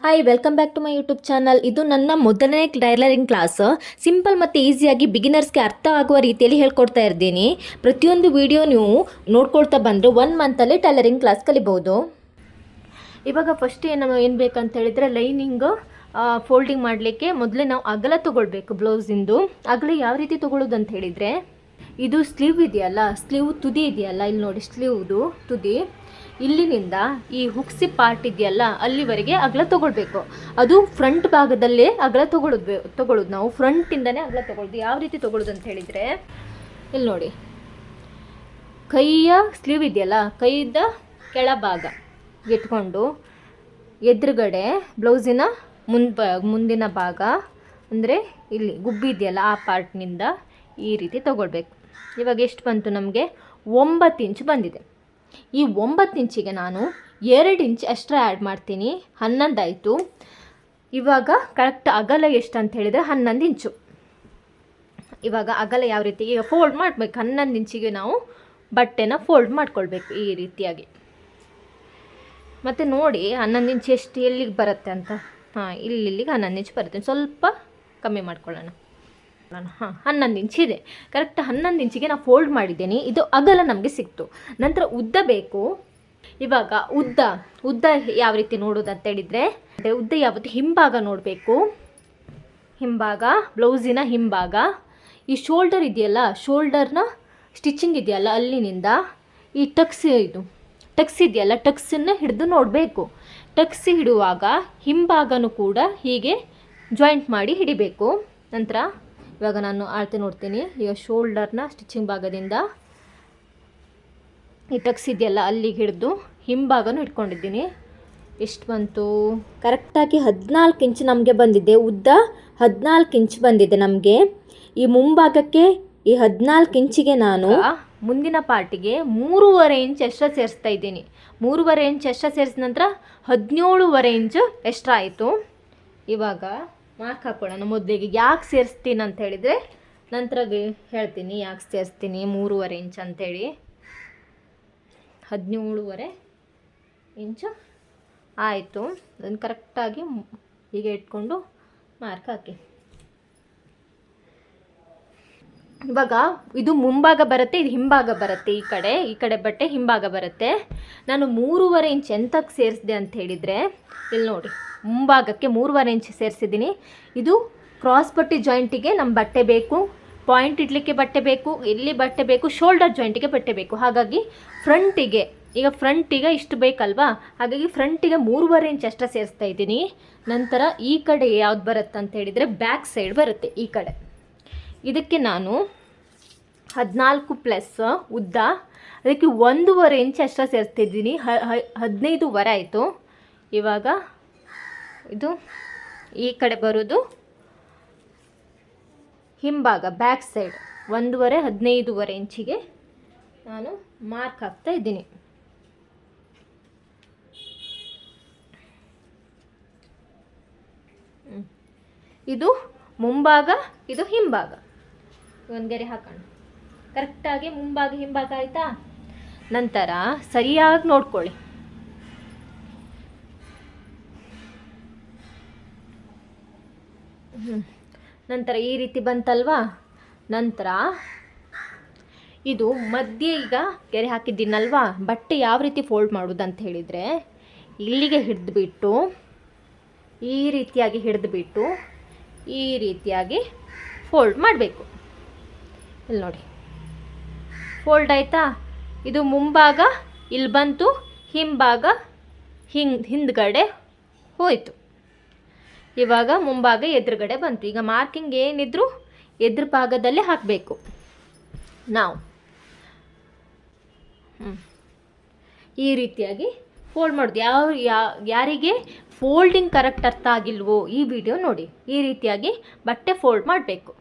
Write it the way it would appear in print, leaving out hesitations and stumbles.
Hi, welcome back to my YouTube channel. ಇದು ನನ್ನ ಮೊದಲನೇ ಟೈಲರಿಂಗ್ ಕ್ಲಾಸ್. ಸಿಂಪಲ್ ಮತ್ತು ಈಸಿಯಾಗಿ ಬಿಗಿನರ್ಸ್ಗೆ ಅರ್ಥ ಆಗುವ ರೀತಿಯಲ್ಲಿ ಹೇಳ್ಕೊಡ್ತಾ ಇರ್ತೀನಿ. ಪ್ರತಿಯೊಂದು ವಿಡಿಯೋ ನೀವು ನೋಡ್ಕೊಳ್ತಾ ಬಂದರೆ 1 ಮಂತಲ್ಲಿ ಟೈಲರಿಂಗ್ ಕ್ಲಾಸ್ ಕಲಿಬಹುದು. ಇವಾಗ ಫಸ್ಟ್ ಏನು ಬೇಕಂತ ಹೇಳಿದರೆ, ಲೈನಿಂಗ್ ಫೋಲ್ಡಿಂಗ್ ಮಾಡಲಿಕ್ಕೆ ಮೊದಲೇ ನಾವು ಅಗಲ ತೊಗೊಳ್ಬೇಕು. ಬ್ಲೌಸಿಂದು ಅಗಲ ಯಾವ ರೀತಿ ತೊಗೊಳ್ಳೋದು ಅಂತ ಹೇಳಿದರೆ, ಇದು ಸ್ಲೀವ್ ಇದೆಯಲ್ಲ, ಸ್ಲೀವ್ ತುದಿ ಇದೆಯಲ್ಲ, ಇಲ್ಲಿ ನೋಡಿ ಸ್ಲೀವ್ದು ತುದಿ ಇಲ್ಲಿನಿಂದ ಈ ಹುಕ್ಸಿ ಪಾರ್ಟ್ ಇದೆಯಲ್ಲ ಅಲ್ಲಿವರೆಗೆ ಅಗಲ ತೊಗೊಳ್ಬೇಕು. ಅದು ಫ್ರಂಟ್ ಭಾಗದಲ್ಲೇ ಅಗಲ ತೊಗೊಳ್ಳೋದು ನಾವು ಫ್ರಂಟಿಂದನೇ ಅಗಲ ತೊಗೊಳ್ಳೋದು. ಯಾವ ರೀತಿ ತೊಗೊಳ್ಳೋದು ಅಂತ ಹೇಳಿದರೆ, ಇಲ್ಲಿ ನೋಡಿ ಕೈಯ ಸ್ಲೀವ್ ಇದೆಯಲ್ಲ, ಕೈದ ಕೆಳಭಾಗ ಇಟ್ಕೊಂಡು ಎದುರುಗಡೆ ಬ್ಲೌಸಿನ ಮುಂದಿನ ಭಾಗ ಅಂದರೆ ಇಲ್ಲಿ ಗುಬ್ಬಿ ಇದೆಯಲ್ಲ ಆ ಪಾರ್ಟ್ನಿಂದ ಈ ರೀತಿ ತೊಗೊಳ್ಬೇಕು. ಇವಾಗ ಎಷ್ಟು ಬಂತು ನಮಗೆ? 9 ಇಂಚ್ ಬಂದಿದೆ. ಈ 9 ಇಂಚಿಗೆ ನಾನು 2 ಇಂಚ್ ಎಕ್ಸ್ಟ್ರಾ ಆ್ಯಡ್ ಮಾಡ್ತೀನಿ. 11 ಆಯಿತು. ಇವಾಗ ಕರೆಕ್ಟ್ ಅಗಲ ಎಷ್ಟು ಅಂತ ಹೇಳಿದರೆ 11 ಇಂಚು. ಇವಾಗ ಅಗಲ ಯಾವ ರೀತಿ ಈಗ ಫೋಲ್ಡ್ ಮಾಡಬೇಕು. 11 ಇಂಚಿಗೆ ನಾವು ಬಟ್ಟೆನ ಫೋಲ್ಡ್ ಮಾಡ್ಕೊಳ್ಬೇಕು ಈ ರೀತಿಯಾಗಿ. ಮತ್ತು ನೋಡಿ 11 ಇಂಚ್ ಎಷ್ಟು ಎಲ್ಲಿಗೆ ಬರುತ್ತೆ ಅಂತ. ಇಲ್ಲಿಗೆ 11 ಇಂಚ್ ಬರುತ್ತೆ. ಸ್ವಲ್ಪ ಕಮ್ಮಿ ಮಾಡ್ಕೊಳ್ಳೋಣ. 11 ಇಂಚ್ ಇದೆ. ಕರೆಕ್ಟ್ 11 ಇಂಚಿಗೆ ನಾನು ಫೋಲ್ಡ್ ಮಾಡಿದ್ದೀನಿ. ಇದು ಅಗಲ ನಮಗೆ ಸಿಕ್ತು. ನಂತರ ಉದ್ದ ಬೇಕು. ಇವಾಗ ಉದ್ದ ಯಾವ ರೀತಿ ನೋಡೋದು ಅಂತ ಹೇಳಿದರೆ, ಉದ್ದ ಯಾವತ್ತು ಹಿಂಭಾಗ ನೋಡಬೇಕು. ಹಿಂಭಾಗ, ಬ್ಲೌಸಿನ ಹಿಂಭಾಗ, ಈ ಶೋಲ್ಡರ್ ಇದೆಯಲ್ಲ, ಶೋಲ್ಡರ್ನ ಸ್ಟಿಚಿಂಗ್ ಇದೆಯಲ್ಲ ಅಲ್ಲಿನಿಂದ ಈ ಟಕ್ಸ್ ಇದೆಯಲ್ಲ, ಟಕ್ಸನ್ನು ಹಿಡಿದು ನೋಡಬೇಕು. ಟಕ್ಸ್ ಹಿಡುವಾಗ ಹಿಂಭಾಗನೂ ಕೂಡ ಹೀಗೆ ಜಾಯಿಂಟ್ ಮಾಡಿ ಹಿಡಿಬೇಕು. ನಂತರ ಇವಾಗ ನಾನು ಅಳತೆ ನೋಡ್ತೀನಿ. ಈಗ ಶೋಲ್ಡರ್ನ ಸ್ಟಿಚಿಂಗ್ ಭಾಗದಿಂದ ಈ ಟಕ್ಸ್ ಇದೆಯಲ್ಲ ಅಲ್ಲಿಗೆ ಹಿಡಿದು ಹಿಂಭಾಗನೂ ಇಟ್ಕೊಂಡಿದ್ದೀನಿ. ಎಷ್ಟು ಬಂತು? ಕರೆಕ್ಟಾಗಿ 14 ಇಂಚ್ ನಮಗೆ ಬಂದಿದೆ. ಉದ್ದ 14 ಇಂಚ್ ಬಂದಿದೆ ನಮಗೆ. ಈ ಮುಂಭಾಗಕ್ಕೆ ಈ 14 ಇಂಚಿಗೆ ನಾನು ಮುಂದಿನ ಪಾರ್ಟಿಗೆ 3.5 ಇಂಚ್ ಎಕ್ಸ್ಟ್ರಾ ಸೇರಿಸ್ತಾ ಇದ್ದೀನಿ. 3.5 ಇಂಚ್ ಎಕ್ಸ್ಟ್ರಾ ಸೇರಿಸಿದ ನಂತರ 17.5 ಇಂಚ್ ಎಕ್ಸ್ಟ್ರಾ ಆಯಿತು. ಇವಾಗ ಮಾರ್ಕ್ ಹಾಕ್ಕೊಳ್ಳೋಣ. ಮೊದಲಿಗೆ ಯಾಕೆ ಸೇರಿಸ್ತೀನಿ ಅಂತ ಹೇಳಿದರೆ ನಂತರ ಹೇಳ್ತೀನಿ ಯಾಕೆ ಸೇರಿಸ್ತೀನಿ 3.5 ಇಂಚ್ ಅಂಥೇಳಿ. 17.5 ಇಂಚು ಆಯಿತು. ಅದನ್ನು ಕರೆಕ್ಟಾಗಿ ಹೀಗೆ ಇಟ್ಕೊಂಡು ಮಾರ್ಕ್ ಹಾಕಿ. ಇವಾಗ ಇದು ಮುಂಭಾಗ ಬರುತ್ತೆ, ಇದು ಹಿಂಭಾಗ ಬರುತ್ತೆ. ಈ ಕಡೆ ಬಟ್ಟೆ ಹಿಂಭಾಗ ಬರುತ್ತೆ. ನಾನು 3.5 ಇಂಚ್ ಎಂತಕ್ಕೆ ಸೇರಿಸಿದೆ ಅಂತ ಹೇಳಿದರೆ, ಇಲ್ಲಿ ನೋಡಿ ಮುಂಭಾಗಕ್ಕೆ 3.5 ಇಂಚ್ ಸೇರಿಸಿದ್ದೀನಿ. ಇದು ಕ್ರಾಸ್ ಪಟ್ಟಿ ಜಾಯಿಂಟಿಗೆ ನಮ್ಮ ಬಟ್ಟೆ ಬೇಕು, ಪಾಯಿಂಟ್ ಇಡಲಿಕ್ಕೆ ಬಟ್ಟೆ ಬೇಕು, ಎಲ್ಲಿ ಬಟ್ಟೆ ಬೇಕು, ಶೋಲ್ಡರ್ ಜಾಯಿಂಟಿಗೆ ಬಟ್ಟೆ ಬೇಕು. ಹಾಗಾಗಿ ಫ್ರಂಟಿಗೆ ಇಷ್ಟು ಬೇಕಲ್ವಾ, ಹಾಗಾಗಿ ಫ್ರಂಟಿಗೆ 3.5 ಇಂಚ್ ಅಷ್ಟೇ ಸೇರಿಸ್ತಾ ಇದ್ದೀನಿ. ನಂತರ ಈ ಕಡೆ ಯಾವ್ದು ಬರುತ್ತೆ ಅಂತ ಹೇಳಿದರೆ ಬ್ಯಾಕ್ ಸೈಡ್ ಬರುತ್ತೆ ಈ ಕಡೆ. ಇದಕ್ಕೆ ನಾನು 14 ಪ್ಲಸ್ ಉದ್ದ, ಅದಕ್ಕೆ 1.5 ಇಂಚ್ ಅಷ್ಟೇ ಸೇರಿಸ್ತಿದ್ದೀನಿ. 15.5 ಆಯಿತು. ಇವಾಗ ಇದು ಈ ಕಡೆ ಬರೋದು ಹಿಂಭಾಗ ಬ್ಯಾಕ್ ಸೈಡ್ 1.5 15.5 ಇಂಚಿಗೆ ನಾನು ಮಾರ್ಕ್ ಹಾಕ್ತಾ ಇದ್ದೀನಿ. ಇದು ಮುಂಭಾಗ, ಇದು ಹಿಂಭಾಗ. ಒಂದು ಗೆರೆ ಹಾಕೋಣ. ಕರೆಕ್ಟಾಗಿ ಮುಂಭಾಗ ಹಿಂಭಾಗ ಆಯಿತಾ? ನಂತರ ಸರಿಯಾಗಿ ನೋಡ್ಕೊಳ್ಳಿ. ನಂತರ ಈ ರೀತಿ ಬಂತಲ್ವಾ. ನಂತರ ಇದು ಮಧ್ಯೆ ಈಗ ಗೆರೆ ಹಾಕಿದ್ದೀನಲ್ವಾ, ಬಟ್ಟೆ ಯಾವ ರೀತಿ ಫೋಲ್ಡ್ ಮಾಡೋದು ಅಂತ ಹೇಳಿದರೆ, ಇಲ್ಲಿಗೆ ಹಿಡಿದುಬಿಟ್ಟು ಈ ರೀತಿಯಾಗಿ ಫೋಲ್ಡ್ ಮಾಡಬೇಕು. ಇಲ್ಲಿ ನೋಡಿ ಫೋಲ್ಡ್ ಆಯಿತಾ? ಇದು ಮುಂಭಾಗ ಇಲ್ಲಿ ಬಂತು, ಹಿಂಭಾಗ ಹಿಂದ್ಗಡೆ ಹೋಯಿತು. ಇವಾಗ ಮುಂಭಾಗ ಎದುರುಗಡೆ ಬಂತು. ಈಗ ಮಾರ್ಕಿಂಗ್ ಏನಿದ್ರು ಎದುರು ಭಾಗದಲ್ಲೇ ಹಾಕಬೇಕು ನಾವು. ಈ ರೀತಿಯಾಗಿ ಫೋಲ್ಡ್ ಮಾಡೋದು. ಯಾರಿಗೆ ಫೋಲ್ಡಿಂಗ್ ಕರೆಕ್ಟ್ ಅರ್ಥ ಆಗಿಲ್ವೋ ಈ ವಿಡಿಯೋ ನೋಡಿ. ಈ ರೀತಿಯಾಗಿ ಬಟ್ಟೆ ಫೋಲ್ಡ್ ಮಾಡಬೇಕು.